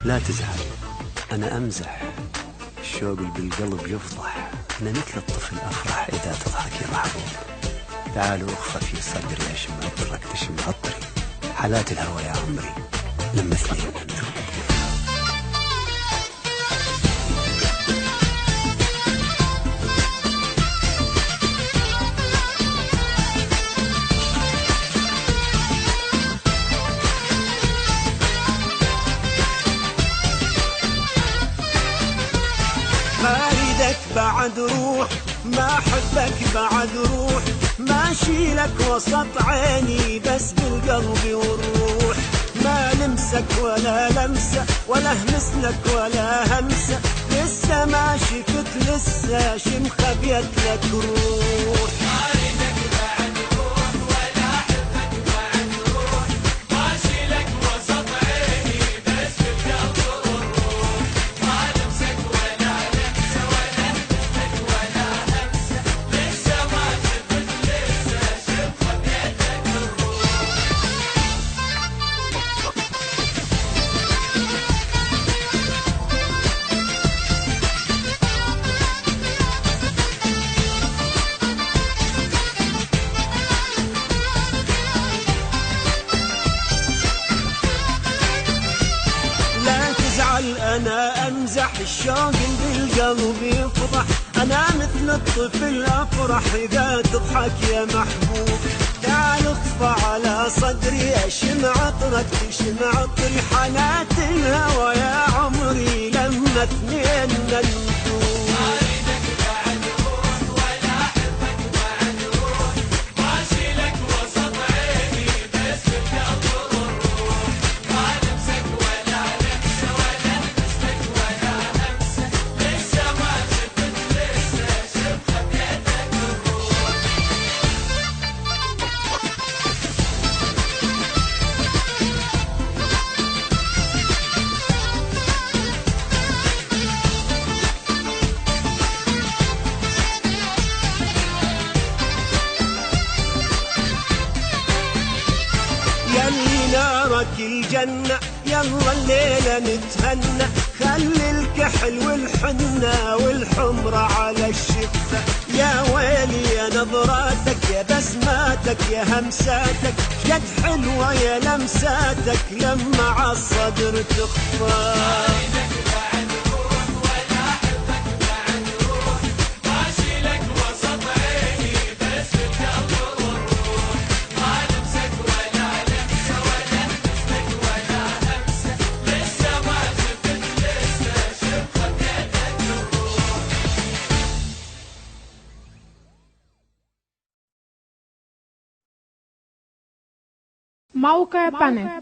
لا تزعل، أنا أمزح. الشوق اللي بالقلب يفضح. أنا مثل الطفل أفرح إذا تضحك يا محبوب. تعالوا أخفى في صدري أشم عطرك تشم عطري. حالات الهوى يا عمري لمسني النجوم. ما اريدك بعد روح، ما احبك بعد روح، ما اشيلك وسط عيني بس بالقلب والروح. ما لمسك ولا لمسة ولا همسلك ولا همسة، لسه ما شفت لسه شم خبيت لك روح. أنا أمزح، الشوق بالقلب يفضح. أنا مثل الطفل أفرح إذا تضحك يا محبوب. تعال اخفى على صدري أشم عطرك تشم عطري. حالات الهوى يا عمري لما اثنين نندوب. يلي نارك الجنة يلا الليلة نتهنى. خلي الكحل والحنة والحمرة على الشفة. يا ويلي يا نظراتك يا بسماتك يا همساتك. جد حلوة يا لمساتك لما عالصدر تخفى. موقع بانك.